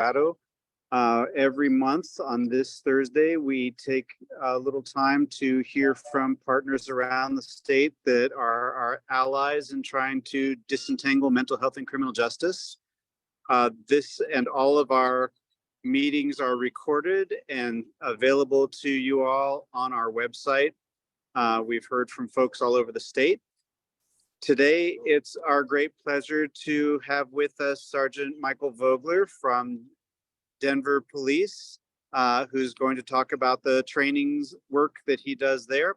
Colorado. Every month on this Thursday, we take a little time to hear from partners around the state that are our allies in trying to disentangle mental health and criminal justice. This and all of our meetings are recorded and available to you all on our website. We've heard from folks all over the state. Today, it's our great pleasure to have with us Sergeant Michael Vogler from Denver Police, who's going to talk about the trainings work that he does there.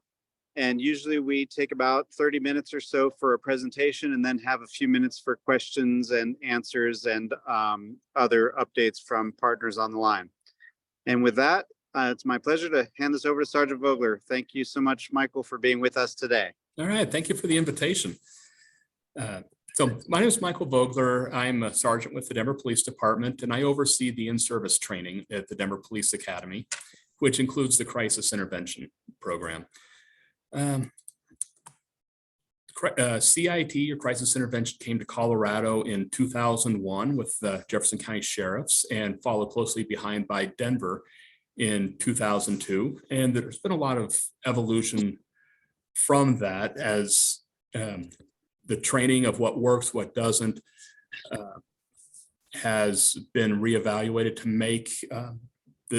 And usually we take about 30 minutes or so for a presentation and then have a few minutes for questions and answers and other updates from partners on the line. And with that, it's my pleasure to hand this over to Sergeant Vogler. Thank you so much, Michael, for being with us today. All right, thank you for the invitation. So my name is Michael Vogler. I'm a sergeant with the Denver Police Department, and I oversee the in-service training at the Denver Police Academy, which includes the Crisis Intervention Program. CIT, or Crisis Intervention, came to Colorado in 2001 with the Jefferson County Sheriffs and followed closely behind by Denver in 2002. And there's been a lot of evolution from that as the training of what works, what doesn't, has been reevaluated to make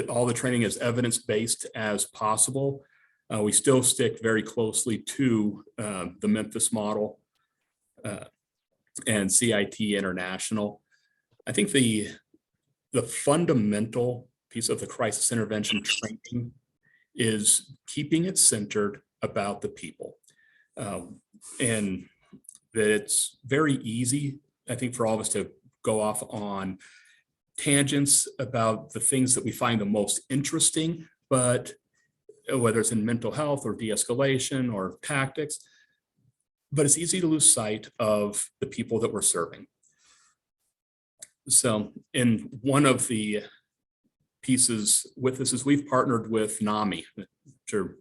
all the training as evidence-based as possible. We still stick very closely to the Memphis model and CIT International. I think the fundamental piece of the crisis intervention training is keeping it centered about the people. And that it's very easy, I think, for all of us to go off on tangents about the things that we find the most interesting, but whether it's in mental health or de-escalation or tactics, but it's easy to lose sight of the people that we're serving. So in one of the pieces with this is we've partnered with NAMI, which are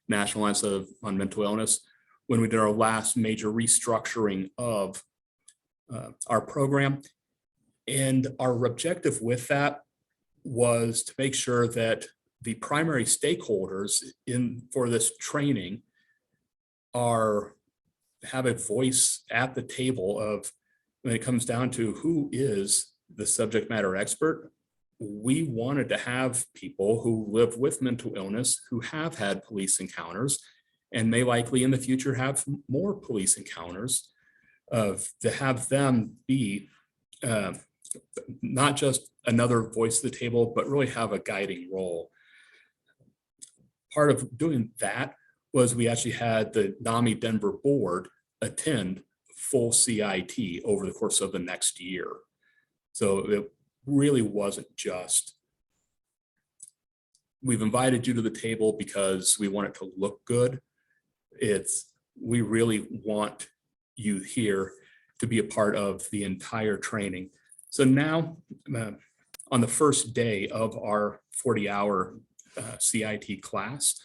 National Alliance on Mental Illness, when we did our last major restructuring of our program. And our objective with that was to make sure that the primary stakeholders for this training have a voice at the table of, when it comes down to who is the subject matter expert. We wanted to have people who live with mental illness, who have had police encounters, and may likely in the future have more police encounters, to have them be not just another voice at the table, but really have a guiding role. Part of doing that was we actually had the NAMI Denver board attend full CIT over the course of the next year. So it really wasn't just, we've invited you to the table because we want it to look good. We really want you here to be a part of the entire training. So now on the first day of our 40-hour CIT class,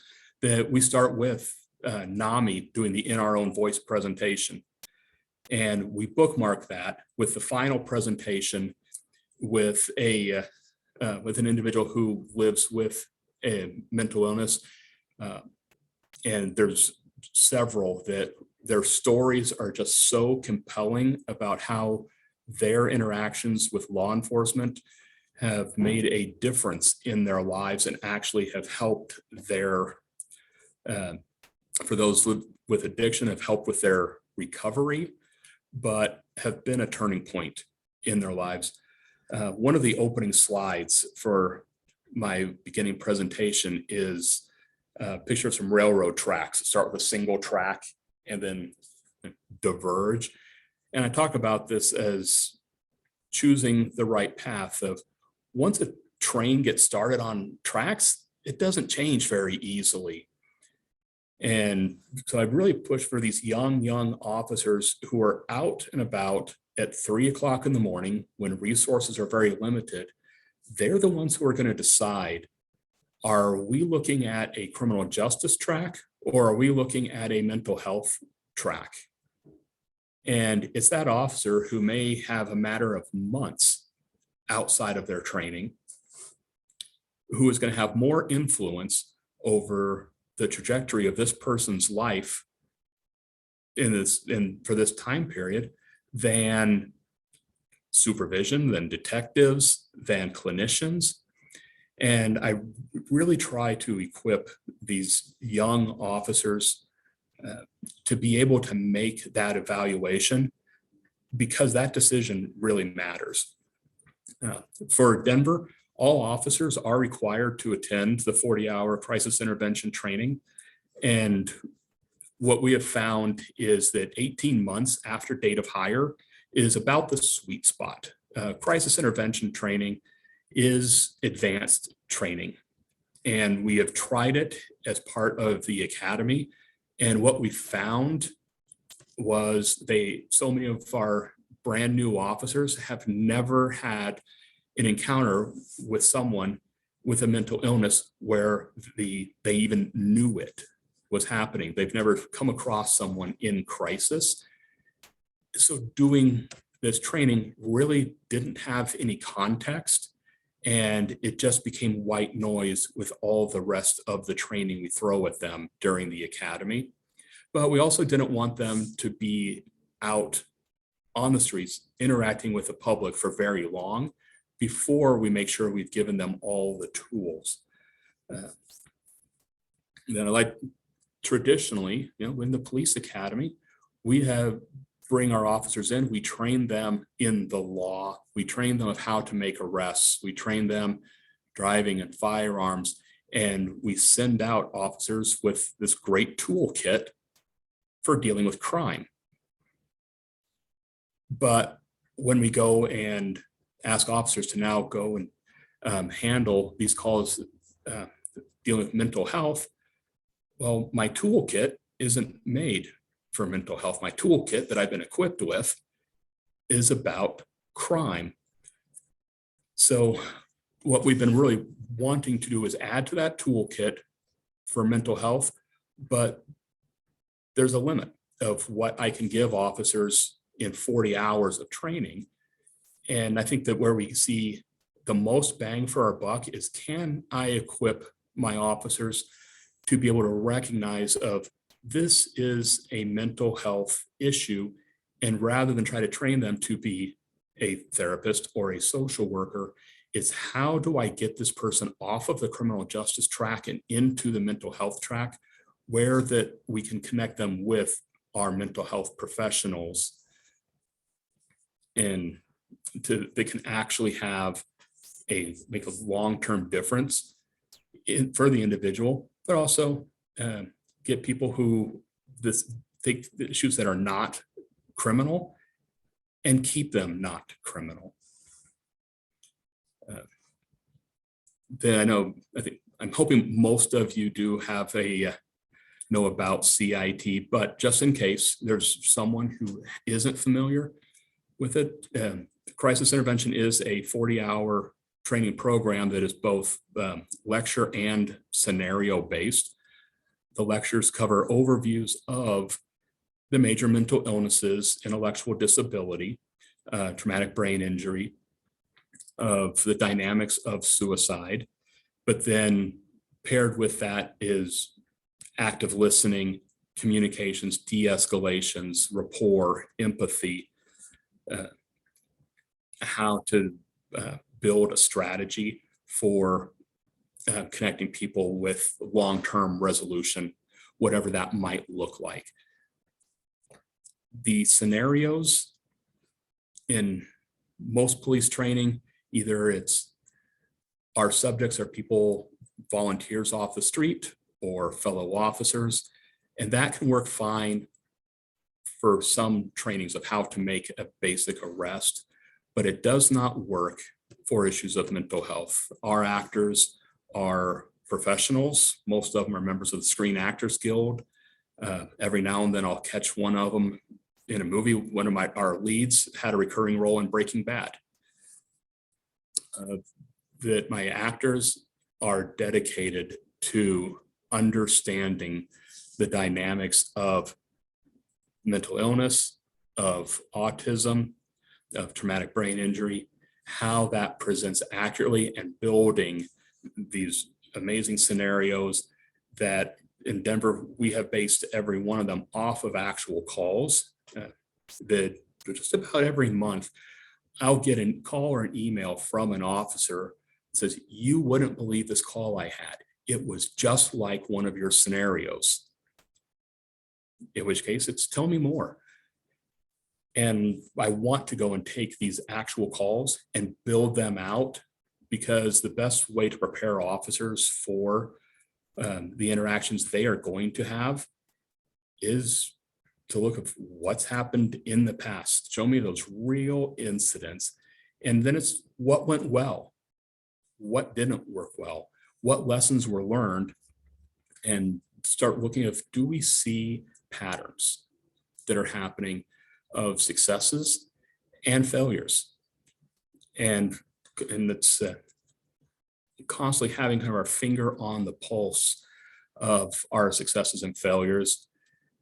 that we start with NAMI doing the In Our Own Voice presentation. And we bookmark that with the final presentation with an individual who lives with a mental illness. And there's several that their stories are just so compelling about how their interactions with law enforcement have made a difference in their lives and actually have helped for those with addiction, have helped with their recovery, but have been a turning point in their lives. One of the opening slides for my beginning presentation is pictures from railroad tracks. Start with a single track and then diverge. And I talk about this as choosing the right path of, once a train gets started on tracks, it doesn't change very easily. And so I really push for these young officers who are out and about at 3 o'clock in the morning when resources are very limited. They're the ones who are going to decide, are we looking at a criminal justice track or are we looking at a mental health track? And it's that officer who may have a matter of months outside of their training, who is going to have more influence over the trajectory of this person's life for this time period than supervision, than detectives, than clinicians. And I really try to equip these young officers to be able to make that evaluation, because that decision really matters. For Denver, all officers are required to attend the 40-hour crisis intervention training. And what we have found is that 18 months after date of hire is about the sweet spot. Crisis intervention training is advanced training, and we have tried it as part of the academy. And what we found was so many of our brand new officers have never had an encounter with someone with a mental illness where they even knew it was happening. They've never come across someone in crisis. So doing this training really didn't have any context, and it just became white noise with all the rest of the training we throw at them during the academy. But we also didn't want them to be out on the streets interacting with the public for very long before we make sure we've given them all the tools. Then, like traditionally, in the police academy, we bring our officers in, we train them in the law, we train them of how to make arrests, we train them driving and firearms, and we send out officers with this great toolkit for dealing with crime. But when we go and ask officers to now go and handle these calls dealing with mental health, well, my toolkit isn't made for mental health. My toolkit that I've been equipped with is about crime. So what we've been really wanting to do is add to that toolkit for mental health, but there's a limit of what I can give officers in 40 hours of training. And I think that where we see the most bang for our buck is, can I equip my officers to be able to recognize of this is a mental health issue, and rather than try to train them to be a therapist or a social worker, it's how do I get this person off of the criminal justice track and into the mental health track, where that we can connect them with our mental health professionals, and they can actually make a long-term difference for the individual, but also get people who take the issues that are not criminal and keep them not criminal. I'm hoping most of you do have know about CIT, but just in case there's someone who isn't familiar with it, crisis intervention is a 40-hour training program that is both lecture and scenario based. The lectures cover overviews of the major mental illnesses, intellectual disability, traumatic brain injury, of the dynamics of suicide, but then paired with that is active listening, communications, de-escalations, rapport, empathy, how to build a strategy for connecting people with long-term resolution, whatever that might look like. The scenarios in most police training, either it's our subjects are people, volunteers off the street or fellow officers, and that can work fine for some trainings of how to make a basic arrest, but it does not work for issues of mental health. Our actors are professionals. Most of them are members of the Screen Actors Guild. Every now and then I'll catch one of them in a movie. One of our leads had a recurring role in Breaking Bad. That my actors are dedicated to understanding the dynamics of mental illness, of autism, of traumatic brain injury, how that presents accurately and building these amazing scenarios that in Denver, we have based every one of them off of actual calls. That just about every month, I'll get a call or an email from an officer that says, "You wouldn't believe this call I had. It was just like one of your scenarios." In which case, it's tell me more. And I want to go and take these actual calls and build them out, because the best way to prepare officers for the interactions they are going to have is to look at what's happened in the past. Show me those real incidents. And then it's what went well, what didn't work well, what lessons were learned, and start looking at, do we see patterns that are happening of successes and failures? And it's constantly having kind of our finger on the pulse of our successes and failures,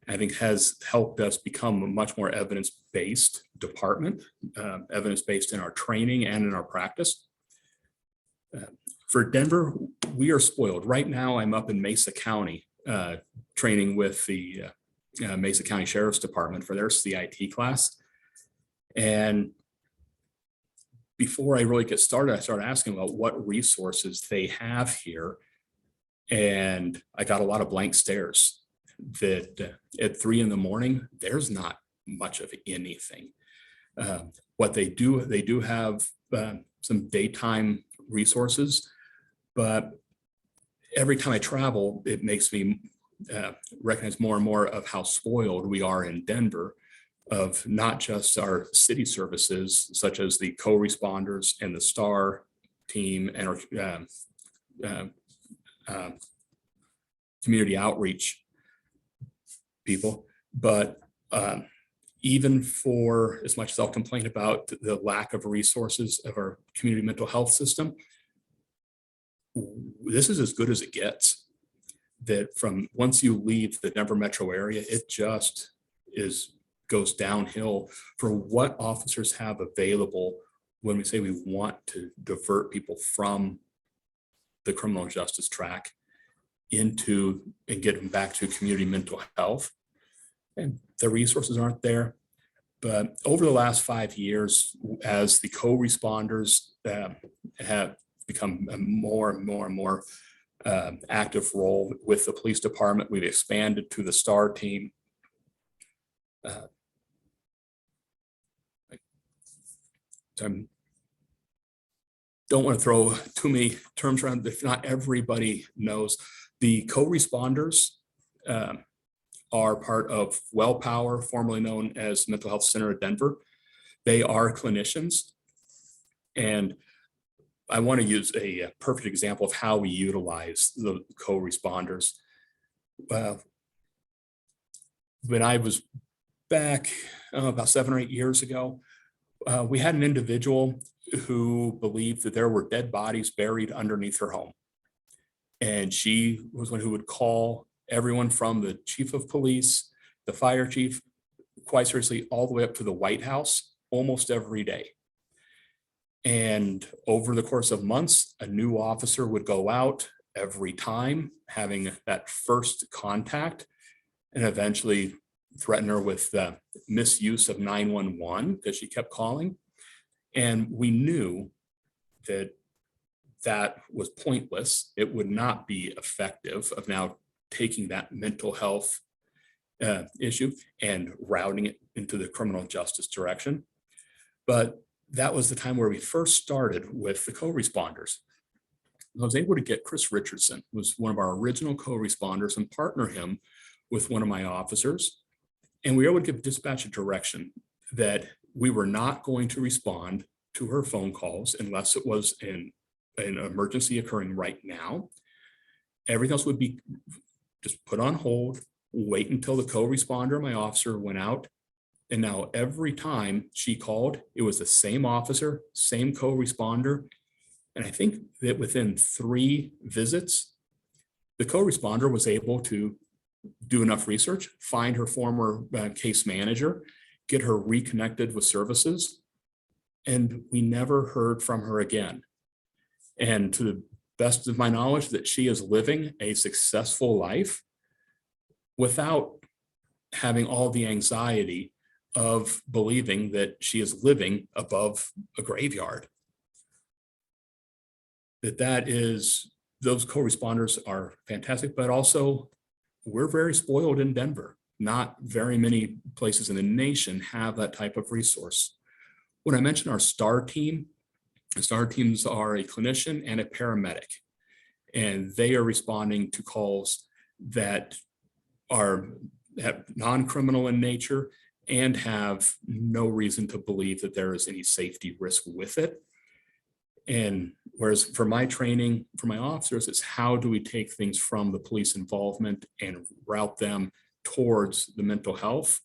I think has helped us become a much more evidence-based department, evidence-based in our training and in our practice. For Denver, we are spoiled. Right now, I'm up in Mesa County training with the Mesa County Sheriff's Department for their CIT class. And before I really get started, I started asking about what resources they have here. And I got a lot of blank stares that at 3 a.m, there's not much of anything. What they do have some daytime resources, but every time I travel, it makes me recognize more and more of how spoiled we are in Denver, of not just our city services, such as the co-responders and the STAR team and our community outreach people, but even for as much as I'll complain about the lack of resources of our community mental health system, this is as good as it gets. That from once you leave the Denver metro area, it just goes downhill for what officers have available when we say we want to divert people from the criminal justice track into and get them back to community mental health. And the resources aren't there. But over the last 5 years, as the co-responders have become a more and more active role with the police department, we've expanded to the STAR team. I don't want to throw too many terms around if not everybody knows. The co-responders are part of WellPower, formerly known as Mental Health Center of Denver. They are clinicians. And I want to use a perfect example of how we utilize the co-responders. When I was back about 7 or 8 years ago, we had an individual who believed that there were dead bodies buried underneath her home. And she was one who would call everyone from the chief of police, the fire chief, quite seriously, all the way up to the White House almost every day. And over the course of months, a new officer would go out every time, having that first contact, and eventually threaten her with the misuse of 911 because she kept calling. And we knew that that was pointless. It would not be effective of now taking that mental health issue and routing it into the criminal justice direction. But that was the time where we first started with the co-responders. I was able to get Chris Richardson, who was one of our original co-responders, and partner him with one of my officers. And we were able to give dispatch a direction that we were not going to respond to her phone calls unless it was an emergency occurring right now. Everything else would be just put on hold, wait until the co-responder, my officer, went out. And now every time she called, it was the same officer, same co-responder. And I think that within 3 visits, the co-responder was able to do enough research, find her former case manager, get her reconnected with services, and we never heard from her again. And to the best of my knowledge, that she is living a successful life without having all the anxiety of believing that she is living above a graveyard. That is, those co-responders are fantastic, but also we're very spoiled in Denver. Not very many places in the nation have that type of resource. When I mentioned our STAR team, STAR teams are a clinician and a paramedic, and they are responding to calls that are non-criminal in nature and have no reason to believe that there is any safety risk with it. And whereas for my training, for my officers, it's how do we take things from the police involvement and route them towards the mental health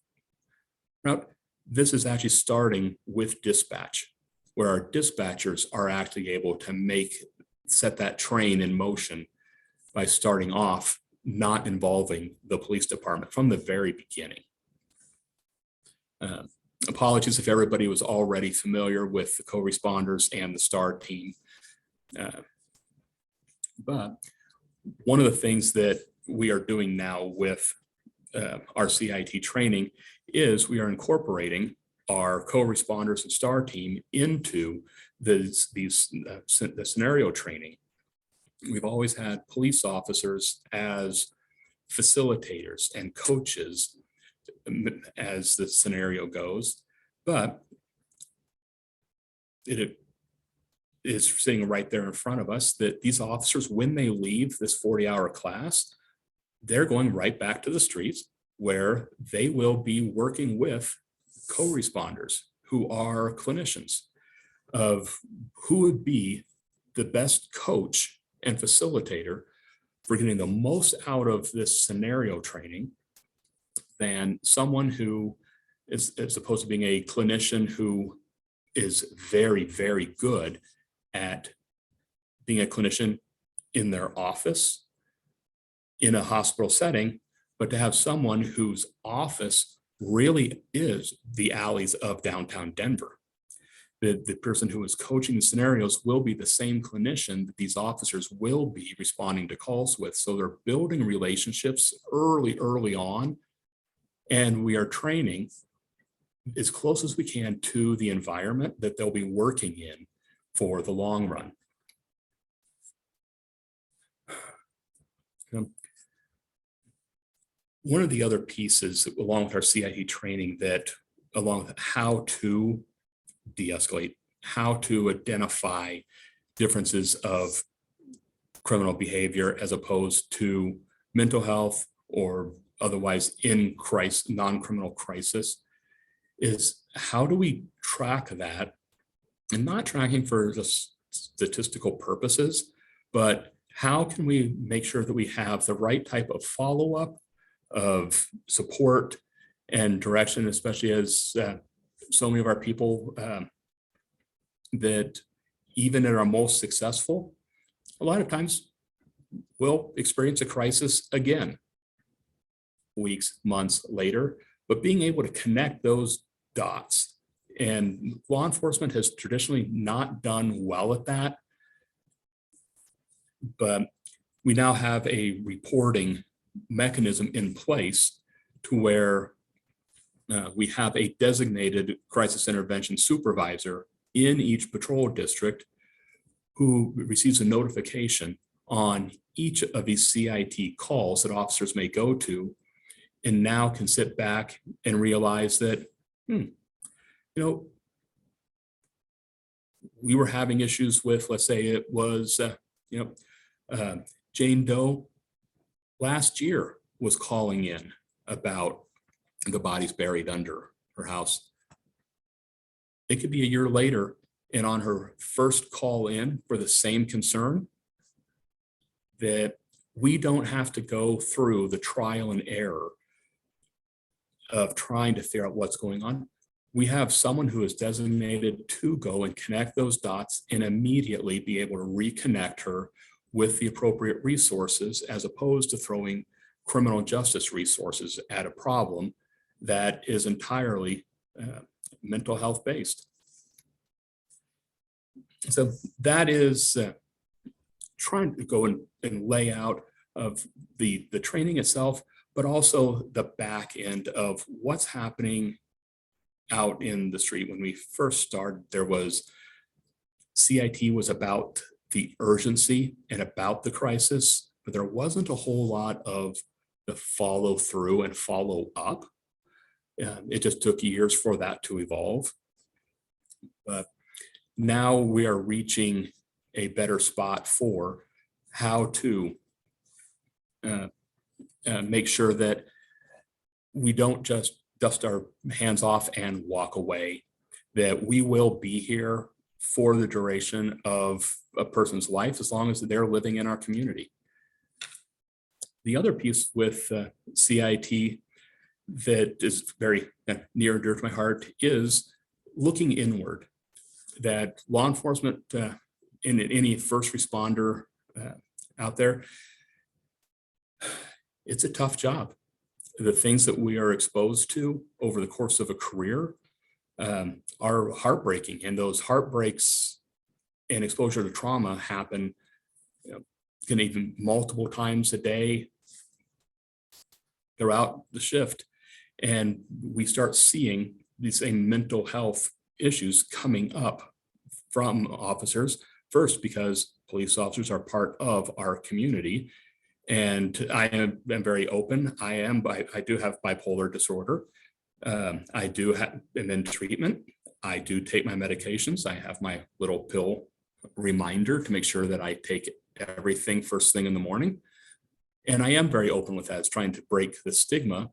route. This is actually starting with dispatch, where our dispatchers are actually able to set that train in motion by starting off not involving the police department from the very beginning. Apologies if everybody was already familiar with the co-responders and the STAR team. But one of the things that we are doing now with our CIT training is we are incorporating our co-responders and STAR team into the scenario training. We've always had police officers as facilitators and coaches as the scenario goes, but it is sitting right there in front of us that these officers, when they leave this 40-hour class, they're going right back to the streets where they will be working with co-responders who are clinicians, of who would be the best coach and facilitator for getting the most out of this scenario training than someone who is opposed to being a clinician who is very, very good at being a clinician in their office, in a hospital setting, but to have someone whose office really is the alleys of downtown Denver. The person who is coaching the scenarios will be the same clinician that these officers will be responding to calls with. So they're building relationships early on, and we are training as close as we can to the environment that they'll be working in for the long run. One of the other pieces, along with our CIT training, that along with how to de-escalate, how to identify differences of criminal behavior as opposed to mental health or otherwise in crisis, non-criminal crisis, is how do we track that, and not tracking for just statistical purposes, but how can we make sure that we have the right type of follow-up, of support and direction, especially as so many of our people that even at our most successful, a lot of times will experience a crisis again, weeks, months later, but being able to connect those dots. And law enforcement has traditionally not done well at that, but we now have a reporting mechanism in place to where we have a designated crisis intervention supervisor in each patrol district who receives a notification on each of these CIT calls that officers may go to, and now can sit back and realize that, we were having issues with, let's say it was, Jane Doe last year was calling in about the bodies buried under her house. It could be a year later, and on her first call in for the same concern, that we don't have to go through the trial and error of trying to figure out what's going on. We have someone who is designated to go and connect those dots and immediately be able to reconnect her with the appropriate resources, as opposed to throwing criminal justice resources at a problem that is entirely mental health based. So that is trying to go and lay out of the training itself, but also the back end of what's happening out in the street. When we first started, there was CIT was about the urgency and about the crisis, but there wasn't a whole lot of the follow through and follow up. It just took years for that to evolve. But now we are reaching a better spot for how to make sure that we don't just dust our hands off and walk away, that we will be here for the duration of a person's life as long as they're living in our community. The other piece with CIT that is very near and dear to my heart is looking inward, that law enforcement in any first responder out there, it's a tough job. The things that we are exposed to over the course of a career are heartbreaking, and those heartbreaks and exposure to trauma happen, can even multiple times a day throughout the shift. And we start seeing these same mental health issues coming up from officers, first because police officers are part of our community. And I am very open. I do have bipolar disorder. I am in treatment. I do take my medications. I have my little pill reminder to make sure that I take everything first thing in the morning. And I am very open with that. It's trying to break the stigma.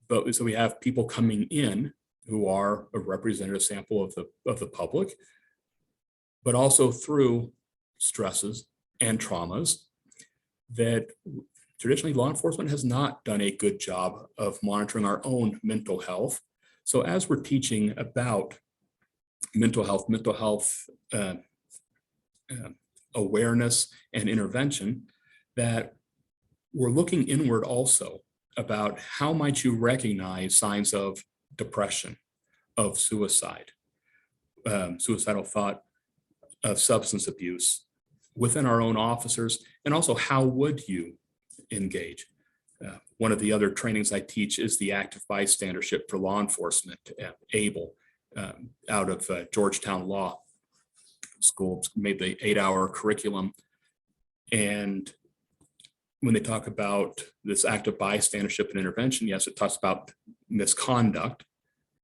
But so we have people coming in who are a representative sample of the public, but also through stresses and traumas that traditionally law enforcement has not done a good job of monitoring our own mental health. So as we're teaching about mental health awareness and intervention, that we're looking inward also about how might you recognize signs of depression, of suicide, suicidal thought, of substance abuse within our own officers, and also how would you engage? One of the other trainings I teach is the active bystandership for law enforcement, ABLE, out of Georgetown Law School. Made the 8-hour curriculum. And when they talk about this active bystandership and intervention, yes, it talks about misconduct,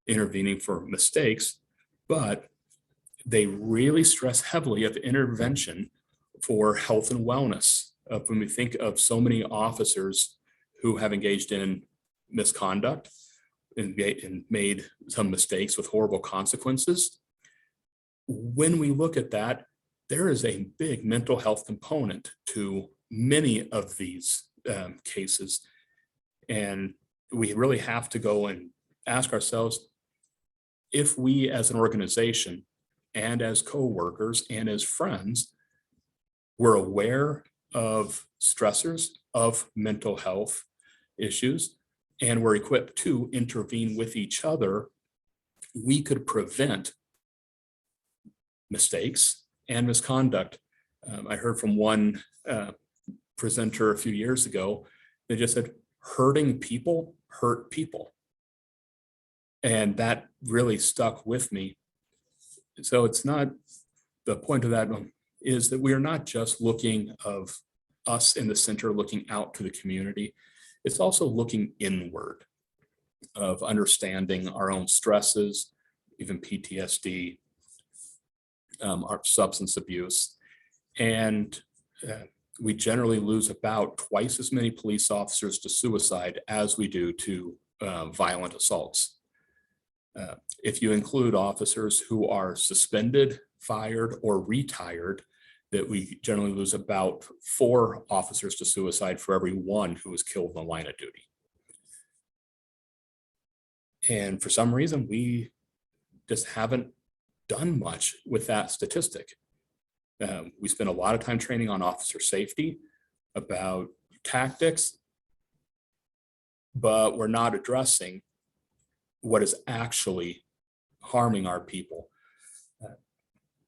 intervening for mistakes, but they really stress heavily of intervention for health and wellness. When we think of so many officers who have engaged in misconduct and made some mistakes with horrible consequences, when we look at that, there is a big mental health component to many of these cases. And we really have to go and ask ourselves if we as an organization and as co-workers and as friends, we're aware of stressors of mental health issues, and we're equipped to intervene with each other, we could prevent mistakes and misconduct. I heard from one presenter a few years ago, they just said, hurting people hurt people. And that really stuck with me. So it's not, the point of that is that we are not just looking of us in the center, looking out to the community. It's also looking inward, of understanding our own stresses, even PTSD, our substance abuse. And we generally lose about twice as many police officers to suicide as we do to violent assaults. If you include officers who are suspended, fired, or retired, that we generally lose about 4 officers to suicide for every 1 who is killed in the line of duty. And for some reason, we just haven't done much with that statistic. We spend a lot of time training on officer safety, about tactics, but we're not addressing what is actually harming our people.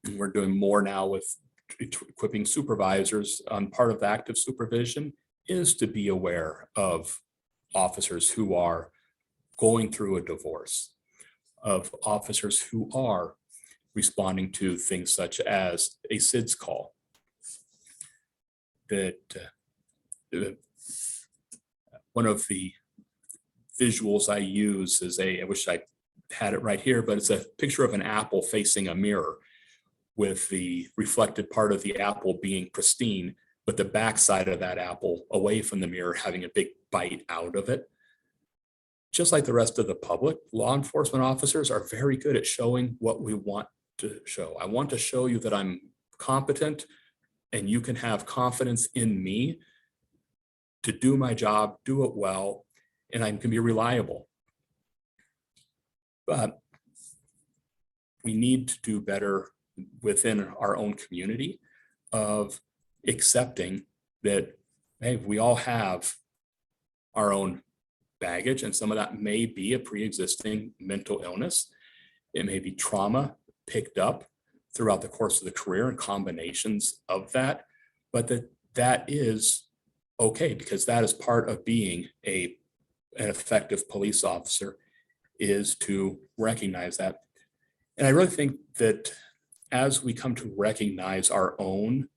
And we're doing more now with equipping supervisors. Part of active supervision is to be aware of officers who are going through a divorce, of officers who are responding to things such as a SIDS call. That one of the visuals I use is I wish I had it right here, but it's a picture of an apple facing a mirror with the reflected part of the apple being pristine, but the backside of that apple away from the mirror having a big bite out of it. Just like the rest of the public, law enforcement officers are very good at showing what we want to show. I want to show you that I'm competent and you can have confidence in me to do my job, do it well, and I can be reliable. But we need to do better within our own community of accepting that, hey, we all have our own baggage, and some of that may be a pre-existing mental illness. It may be trauma picked up throughout the course of the career and combinations of that, but that is okay, because that is part of being an effective police officer, is to recognize that. And I really think that as we come to recognize our own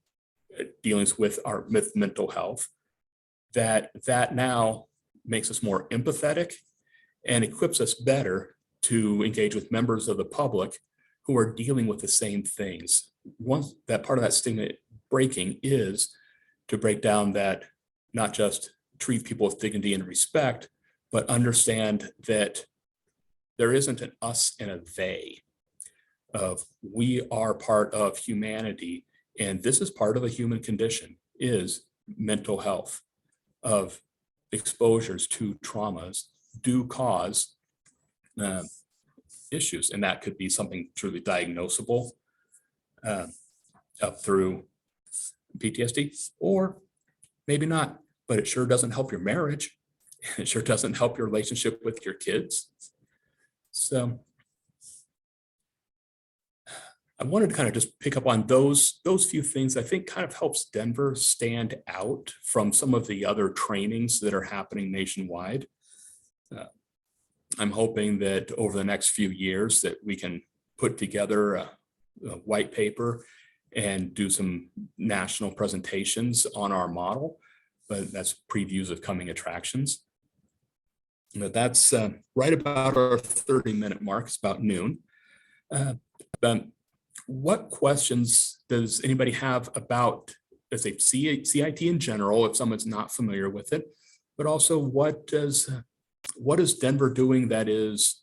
dealings with our mental health, that now makes us more empathetic and equips us better to engage with members of the public who are dealing with the same things. Once that part of that stigma breaking is to break down that, not just treat people with dignity and respect, but understand that there isn't an us and a they. Of we are part of humanity, and this is part of a human condition, is mental health. Of exposures to traumas do cause issues, and that could be something truly diagnosable up through PTSD, or maybe not, but it sure doesn't help your marriage. It sure doesn't help your relationship with your kids. So I wanted to kind of just pick up on those few things. I think kind of helps Denver stand out from some of the other trainings that are happening nationwide. I'm hoping that over the next few years that we can put together a white paper and do some national presentations on our model, but that's previews of coming attractions. But that's right about our 30-minute mark. It's about noon. What questions does anybody have about, let's say, CIT in general, if someone's not familiar with it, but also what is Denver doing that is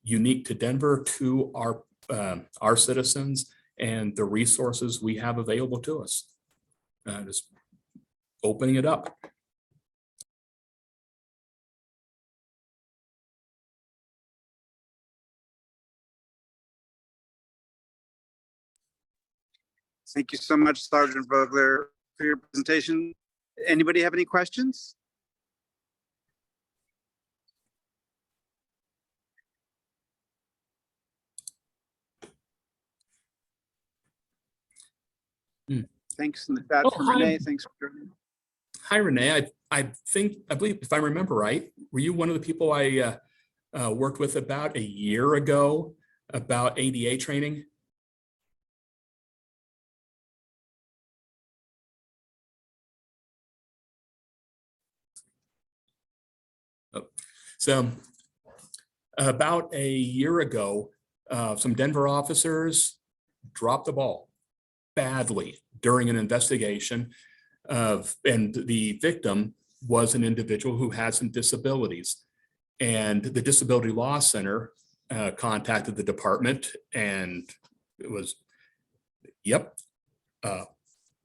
unique to Denver, to our citizens, and the resources we have available to us? Just opening it up. Thank you so much, Sergeant Vogler, for your presentation. Anybody have any questions? Thanks in the chat for Renee. Thanks for joining. Hi, Renee. I believe, if I remember right, were you one of the people I worked with about a year ago about ADA training? So about a year ago, some Denver officers dropped the ball badly during an investigation and the victim was an individual who had some disabilities. And the Disability Law Center contacted the department, and it was,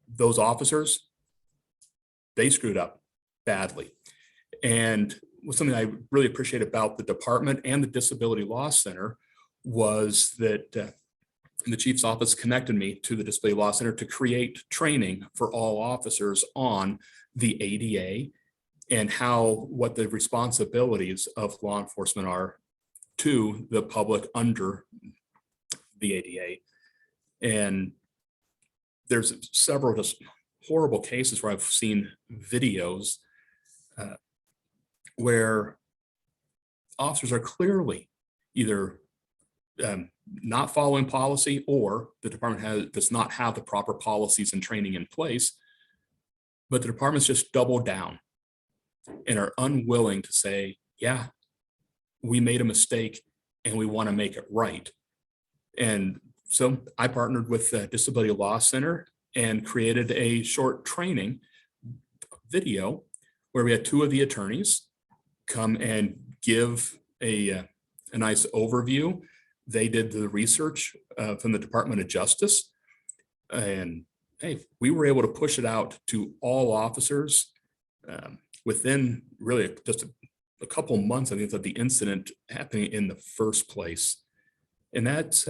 those officers, they screwed up badly. And something I really appreciate about the department and the Disability Law Center was that the chief's office connected me to the Disability Law Center to create training for all officers on the ADA and what the responsibilities of law enforcement are to the public under the ADA. And there's several just horrible cases where I've seen videos where officers are clearly either not following policy, or the department does not have the proper policies and training in place, but the department's just doubled down and are unwilling to say, yeah, we made a mistake and we want to make it right. And so I partnered with the Disability Law Center and created a short training video where we had two of the attorneys come and give a nice overview. They did the research from the Department of Justice, and hey, we were able to push it out to all officers within really just a couple months, I think, of the incident happening in the first place. And that's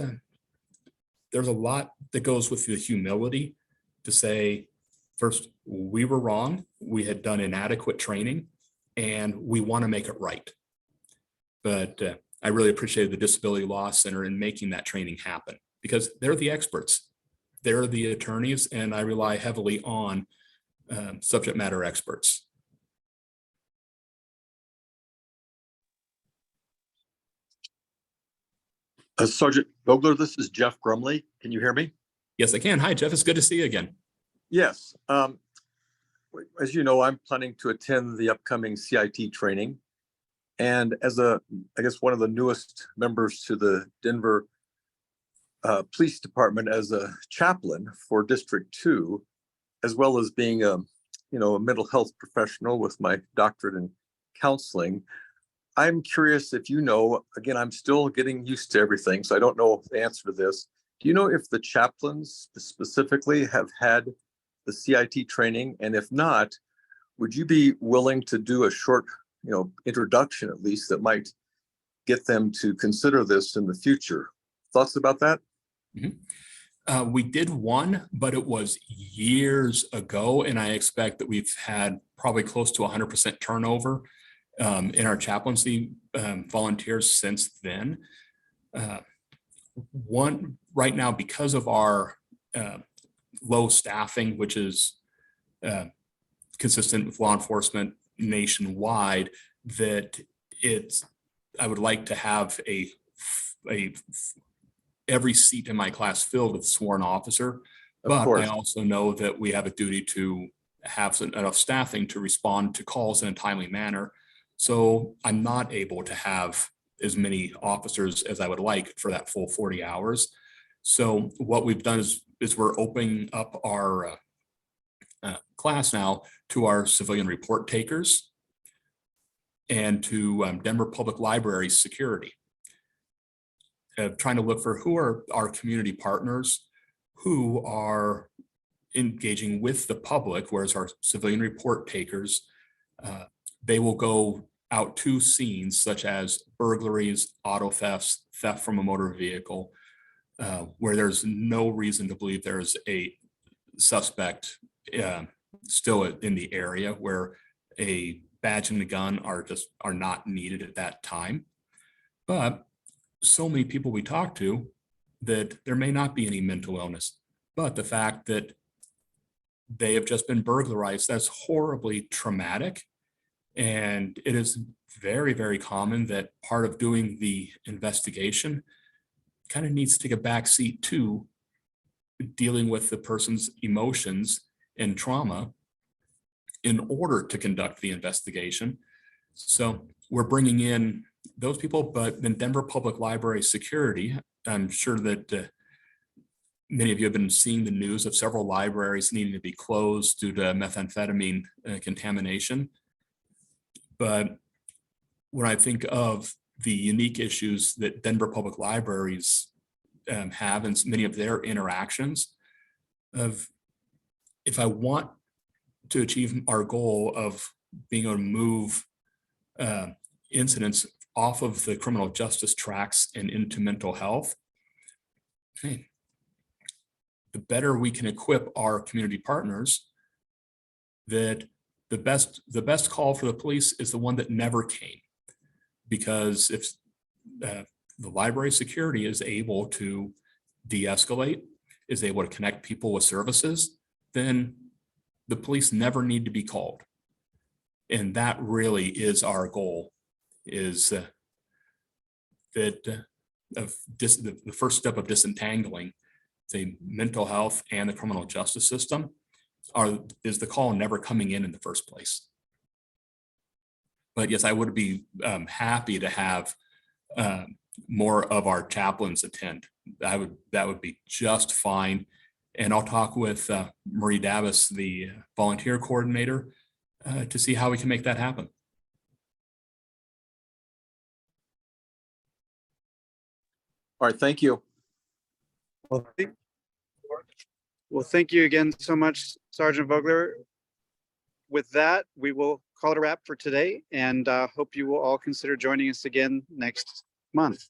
there's a lot that goes with the humility to say, first, we were wrong, we had done inadequate training, and we want to make it right. But I really appreciated the Disability Law Center in making that training happen, because they're the experts, they're the attorneys, and I rely heavily on subject matter experts. Sergeant Vogler, this is Jeff Grumley. Can you hear me? Yes, I can. Hi, Jeff. It's good to see you again. Yes. As you know, I'm planning to attend the upcoming CIT training. And as I guess one of the newest members to the Denver Police Department as a chaplain for District 2, as well as being a mental health professional with my doctorate in counseling, I'm curious if again, I'm still getting used to everything, so I don't know the answer to this. Do you know if the chaplains specifically have had the CIT training? And if not, would you be willing to do a short, introduction at least that might get them to consider this in the future? Thoughts about that? Mm-hmm. We did one, but it was years ago, and I expect that we've had probably close to 100% turnover in our chaplaincy volunteers since then. One right now, because of our low staffing, which is consistent with law enforcement nationwide, that I would like to have every seat in my class filled with sworn officer. But I also know that we have a duty to have enough staffing to respond to calls in a timely manner. So I'm not able to have as many officers as I would like for that full 40 hours. So what we've done is we're opening up our class now to our civilian report takers and to Denver Public Library security. Trying to look for who are our community partners who are engaging with the public, whereas our civilian report takers, they will go out to scenes such as burglaries, auto thefts, theft from a motor vehicle, where there's no reason to believe there's a suspect still in the area, where a badge and a gun are not needed at that time. But so many people we talk to that there may not be any mental illness, but the fact that they have just been burglarized, that's horribly traumatic. And it is very, very common that part of doing the investigation kind of needs to take a back seat to dealing with the person's emotions and trauma in order to conduct the investigation. So we're bringing in those people, but then Denver Public Library security, I'm sure that many of you have been seeing the news of several libraries needing to be closed due to methamphetamine contamination. But when I think of the unique issues that Denver Public Libraries have and many of their interactions, if I want to achieve our goal of being able to move incidents off of the criminal justice tracks and into mental health, the better we can equip our community partners, that the best call for the police is the one that never came. Because if the library security is able to de-escalate, is able to connect people with services, then the police never need to be called. And that really is our goal, is the first step of disentangling the mental health and the criminal justice system is the call never coming in the first place. But yes, I would be happy to have more of our chaplains attend. That would be just fine. And I'll talk with Marie Davis, the volunteer coordinator, to see how we can make that happen. All right, thank you. Well, thank you again so much, Sergeant Vogler. With that, we will call it a wrap for today, and hope you will all consider joining us again next month.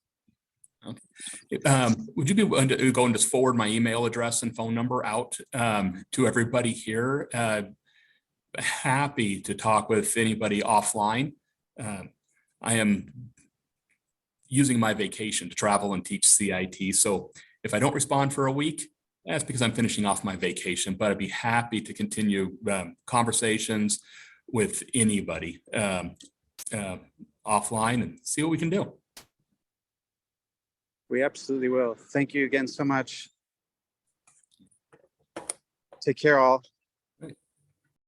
Would you be willing to go and just forward my email address and phone number out to everybody here? Happy to talk with anybody offline. I am using my vacation to travel and teach CIT. So if I don't respond for a week, that's because I'm finishing off my vacation, but I'd be happy to continue conversations with anybody offline and see what we can do. We absolutely will. Thank you again so much. Take care, all.